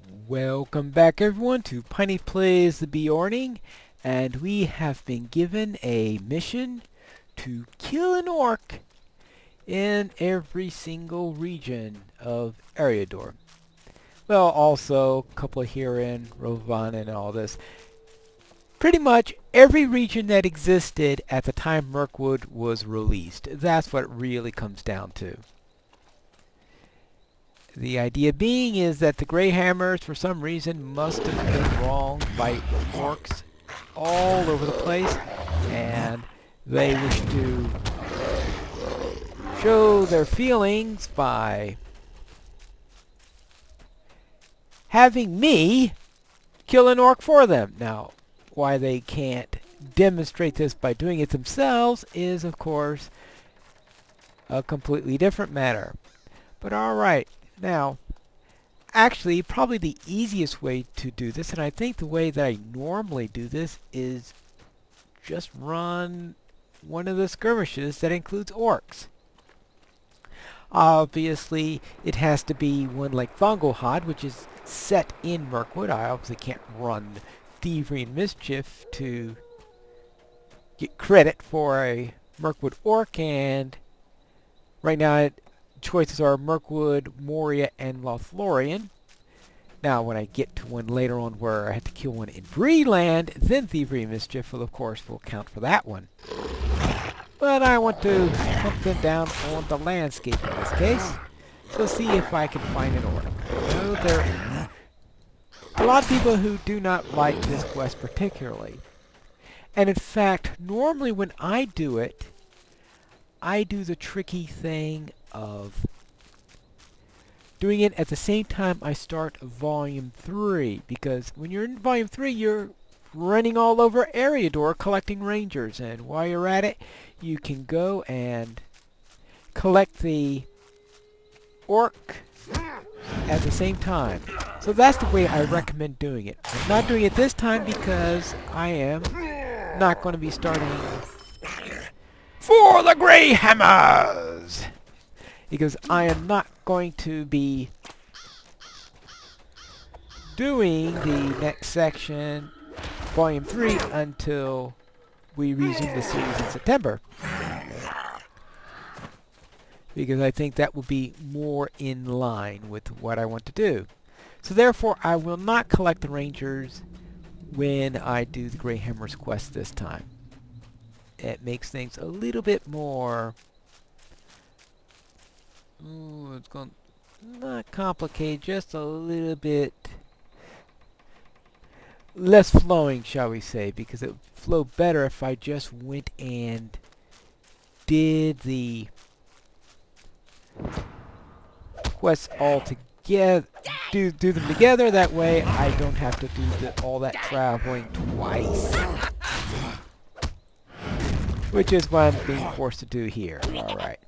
Welcome back everyone to Piney Plays the Beorning, and we have been given a mission to kill an orc in every single region of Eriador. Well, also a couple here in Rovan and all this. Pretty much every region that existed at the time Mirkwood was released. That's what it really comes down to. The idea being is that the Greyhammers, for some reason, must have been wronged by orcs all over the place, and they wish to show their feelings by having me kill an orc for them. Now, why they can't demonstrate this by doing it themselves is, of course, a completely different matter. But alright. Now, actually, probably the easiest way to do this, and I think the way that I normally do this, is just run one of the skirmishes that includes orcs. Obviously, it has to be one like Thungelhod, which is set in Mirkwood. I obviously can't run Thievery and Mischief to get credit for a Mirkwood orc, and right now choices are Mirkwood, Moria, and Lothlorien. Now, when I get to one later on where I have to kill one in Breeland, then Thievery and Mischief will, of course, will count for that one. But I want to hunt them down on the landscape in this case. So see if I can find an orc. I know there are a lot of people who do not like this quest particularly. And in fact, normally when I do it, I do the tricky thing of doing it at the same time I start Volume 3, because when you're in Volume 3, you're running all over Eriador collecting rangers, and while you're at it, you can go and collect the orc at the same time. So that's the way I recommend doing it. I'm not doing it this time because I am not going to be starting for the Greyhammers, because I am not going to be doing the next section, Volume 3, until we resume the series in September, because I think that will be more in line with what I want to do. So therefore, I will not collect the Rangers when I do the Greyhammers quest this time. It makes things a little bit more, it's going not complicated, just a little bit less flowing, shall we say, because it would flow better if I just went and did the quests all together, do them together. That way I don't have to do all that traveling twice, which is what I'm being forced to do here. Alright.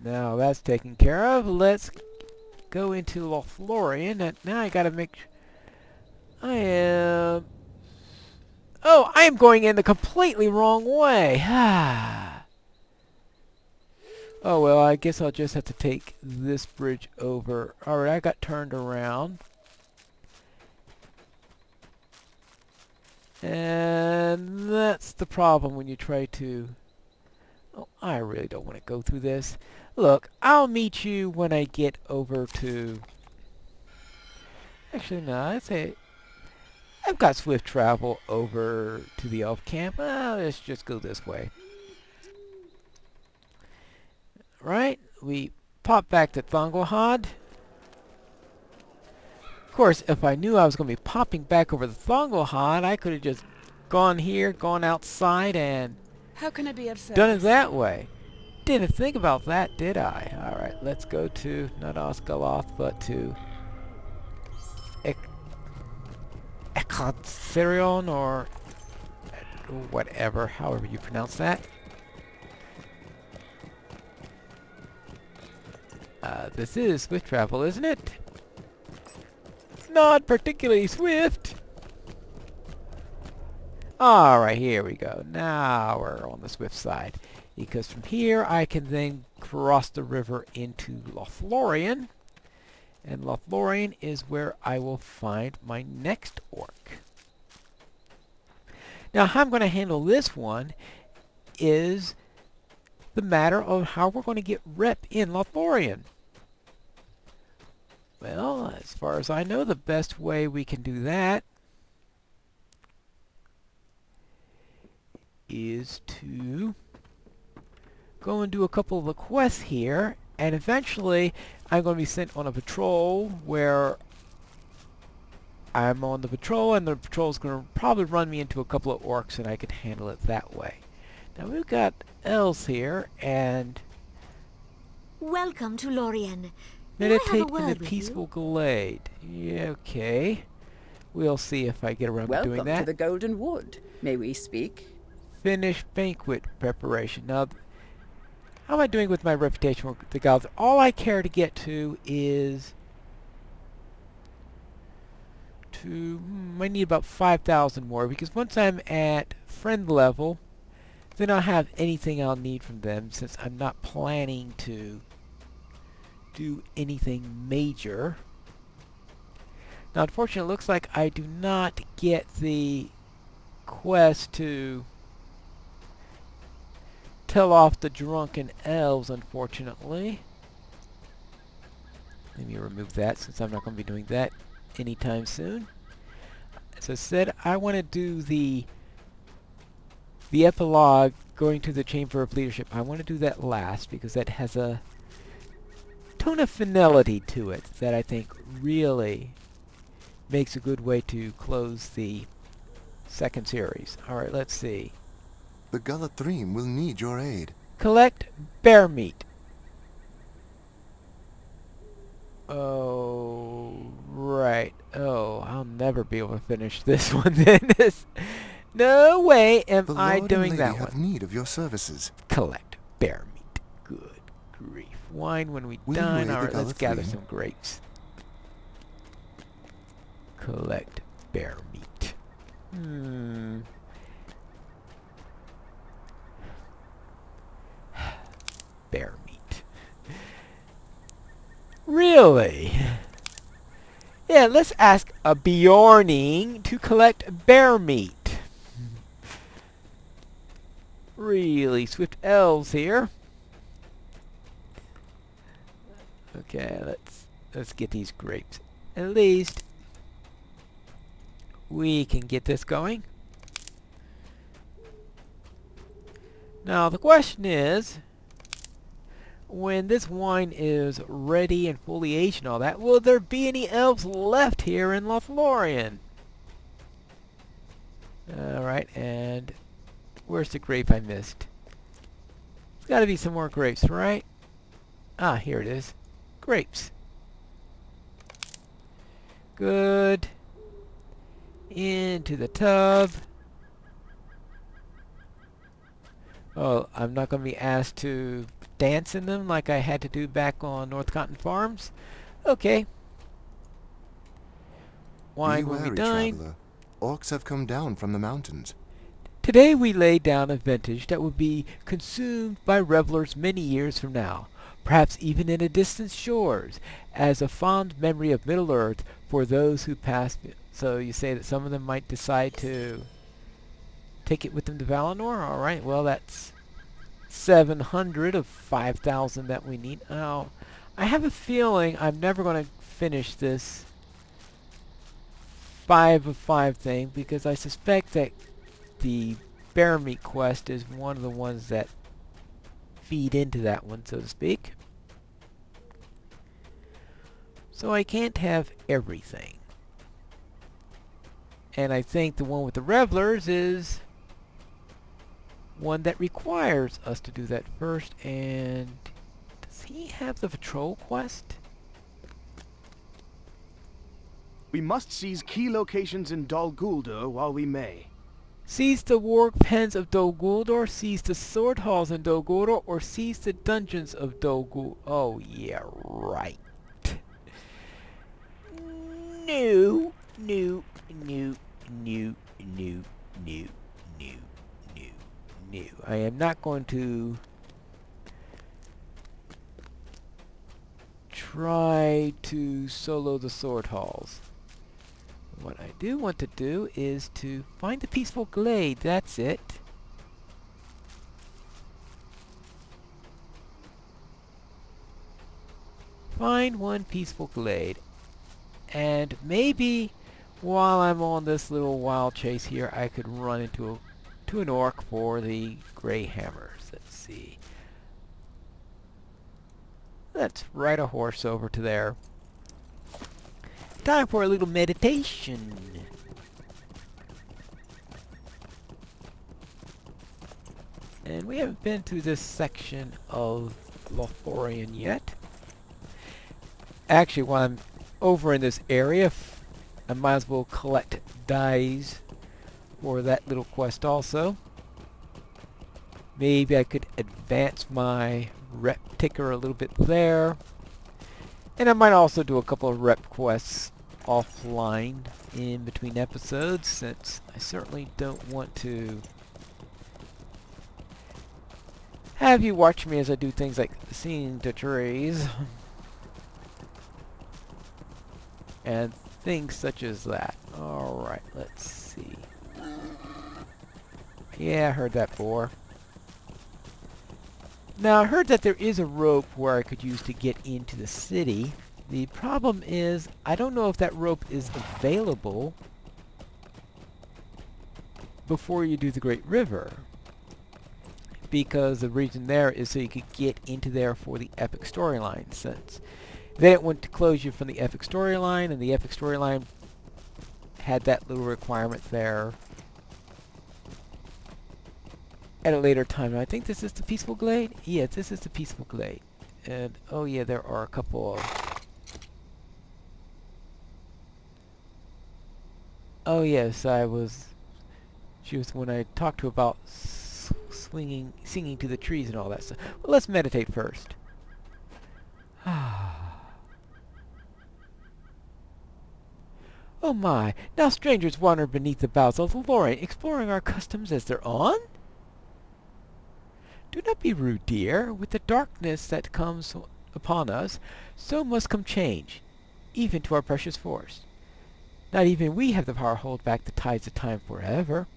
Now that's taken care of. Let's go into Lothlorien. And now I gotta make I am... Oh, I am going in the completely wrong way. Oh well, I guess I'll just have to take this bridge over. Alright, I got turned around. And that's the problem when you try to... Oh, I really don't want to go through this. Look, I'll meet you when I get over to... Actually, no, I'd say... I've got swift travel over to the elf camp. Let's just go this way. Right, we pop back to Thungelhod. Of course, if I knew I was going to be popping back over the Thungelhod, I could have just gone here, gone outside, and how can I be of service? Done it that way. Didn't think about that, did I? Alright, let's go to, not Osgaloth, but to Ekatherion, or whatever, however you pronounce that. This is swift travel, isn't it? Not particularly swift. Alright, here we go. Now we're on the swift side. Because from here I can then across the river into Lothlorien. And Lothlorien is where I will find my next orc. Now, how I'm going to handle this one is the matter of how we're going to get rep in Lothlorien. Well, as far as I know, the best way we can do that is to go and do a couple of the quests here, and eventually I'm going to be sent on a patrol where I'm on the patrol, and the patrol is going to probably run me into a couple of orcs, and I can handle it that way. Now we've got elves here, and Welcome to Lorien. meditate in the peaceful glade. Yeah, okay. We'll see if I get around to doing that. Welcome to the Golden Wood. May we speak? Finish banquet preparation. Now, how am I doing with my reputation with the gods? All I care to get to is I need about 5,000 more, because once I'm at friend level, then I'll have anything I'll need from them, since I'm not planning to do anything major. Now, unfortunately, it looks like I do not get the quest to tell off the drunken elves, unfortunately. Let me remove that, since I'm not going to be doing that anytime soon. As I said, I want to do the epilogue going to the Chamber of Leadership. I want to do that last, because that has a tone of finality to it that I think really makes a good way to close the second series. Alright, let's see. The Gulathrim will need your aid. Collect bear meat. Oh, right. Oh, I'll never be able to finish this one then. No way am I doing that one. The Lord and Lady have need of your services. Collect bear meat. Good grief. Wine when we dine. Alright, let's gather some grapes. Collect bear meat. Bear meat. Really? Yeah, let's ask a Beorning to collect bear meat. Really swift elves here. Okay, let's get these grapes. At least we can get this going. Now the question is, when this wine is ready and fully aged and all that, will there be any elves left here in Lothlorien? Alright, and where's the grape I missed? There's got to be some more grapes, right? Ah, here it is. Grapes. Good. Into the tub. Oh, I'm not going to be asked to dance in them like I had to do back on North Cotton Farms. Okay. Wine when we dine. Traveler. Orcs have come down from the mountains. Today we lay down a vintage that will be consumed by revelers many years from now, perhaps even in a distant shores, as a fond memory of Middle-earth for those who passed. So you say that some of them might decide to take it with them to Valinor? Alright, well that's 700 of 5,000 that we need. Now, I have a feeling I'm never going to finish this 5 of 5 thing, because I suspect that the bear meat quest is one of the ones that feed into that one, so to speak. So I can't have everything. And I think the one with the revelers is one that requires us to do that first. And does he have the patrol quest? We must seize key locations in Dol Guldur while we may. Seize the war pens of Dol Guldur, seize the sword halls in Dol Guldur, or seize the dungeons of Dol Guldur. Oh yeah, right. No, no, no, no, no, no, no, no, no. I am not going to try to solo the sword halls. What I do want to do is to find the peaceful glade. That's it. Find one peaceful glade. And maybe while I'm on this little wild chase here, I could run into an orc for the gray hammers. Let's see. Let's ride a horse over to there. Time for a little meditation. And we haven't been to this section of Lothlorien yet. Actually, while I'm over in this area, I might as well collect dies for that little quest also. Maybe I could advance my rep ticker a little bit there. And I might also do a couple of rep quests offline in between episodes, since I certainly don't want to have you watch me as I do things like seeing the trees and things such as that. Alright, let's see. Yeah, I heard that before. Now, I heard that there is a rope where I could use to get into the city. The problem is, I don't know if that rope is available before you do the Great River. Because the reason there is so you could get into there for the epic storyline, since they didn't want to close you from the epic storyline, and the epic storyline had that little requirement there at a later time. I think this is the Peaceful Glade? Yeah, this is the Peaceful Glade. And, oh yeah, there are a couple of... Oh yes, she was when I talked to about singing to the trees and all that stuff. Well, let's meditate first. Oh my, now strangers wander beneath the boughs of the Lothlorien, exploring our customs as they're on? Do not be rude, dear. With the darkness that comes upon us, so must come change, even to our precious forest. Not even we have the power to hold back the tides of time forever.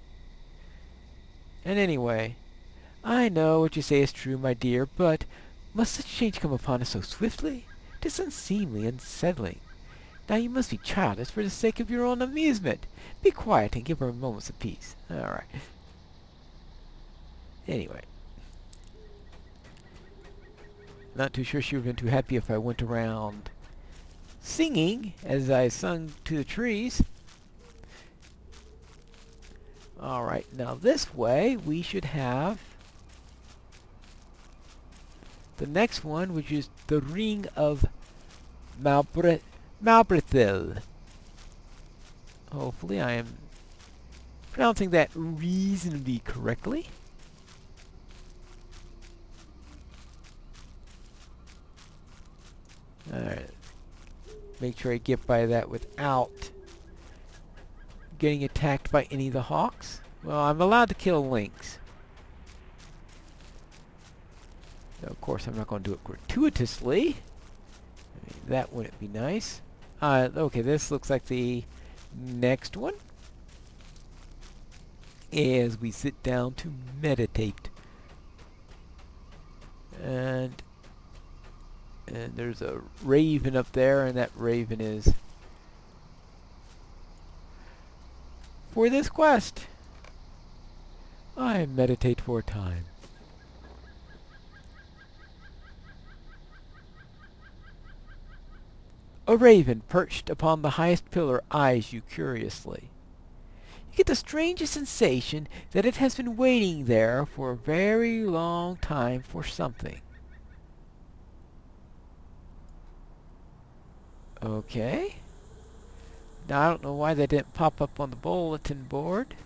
And anyway, I know what you say is true, my dear, but must such change come upon us so swiftly? 'Tis unseemly, unsettling. Now you must be childish for the sake of your own amusement. Be quiet and give her moments of peace. Alright. Anyway. Not too sure she would have been too happy if I went around singing as I sung to the trees. Alright, now this way we should have the next one, which is the Ring of Malbrethil. Hopefully I am pronouncing that reasonably correctly. Alright. Make sure I get by that without getting attacked by any of the hawks. Well, I'm allowed to kill lynx. So of course, I'm not going to do it gratuitously. I mean, that wouldn't be nice. Okay, this looks like the next one. As we sit down to meditate. And there's a raven up there, and that raven is for this quest. I meditate for a time. A raven perched upon the highest pillar eyes you curiously. You get the strangest sensation that it has been waiting there for a very long time for something. Okay. Now I don't know why they didn't pop up on the bulletin board.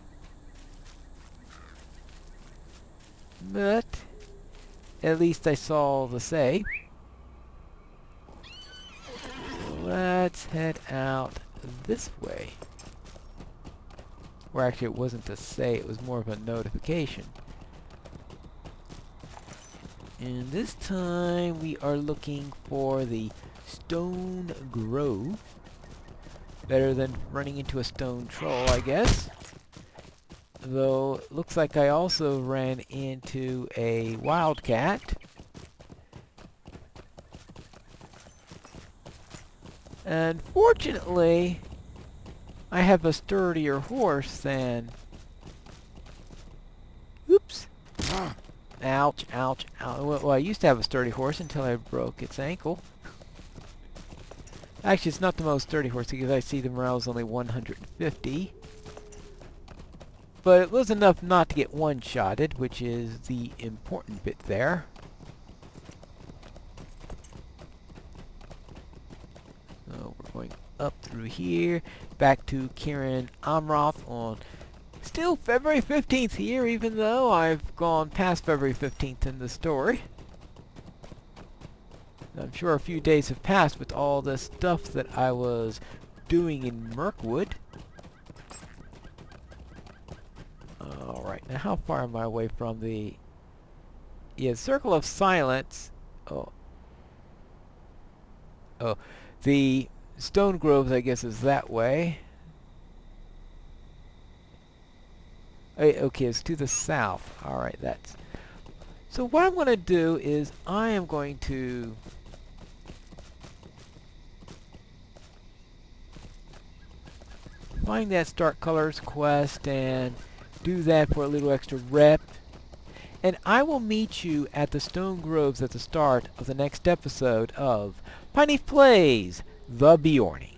But at least I saw the say. Let's head out this way. Or actually, it wasn't a say, it was more of a notification. And this time we are looking for the stone grove. Better than running into a stone troll, I guess. Though, looks like I also ran into a wildcat. Unfortunately, I have a sturdier horse than... Oops! Ouch, ouch, ouch. Well, I used to have a sturdy horse until I broke its ankle. Actually, it's not the most sturdy horse because I see the morale is only 150. But it was enough not to get one-shotted, which is the important bit there. So we're going up through here, back to Kieran Amroth on still February 15th here, even though I've gone past February 15th in the story. I'm sure a few days have passed with all the stuff that I was doing in Mirkwood. Alright, now how far am I away from the... Yeah, Circle of Silence. Oh, the Stone Groves, I guess, is that way. Okay, it's to the south. Alright, that's... So what I'm going to do is I am going to... find that Stark Colors quest and do that for a little extra rep. And I will meet you at the Stone Groves at the start of the next episode of Pineleaf Plays The Beorning.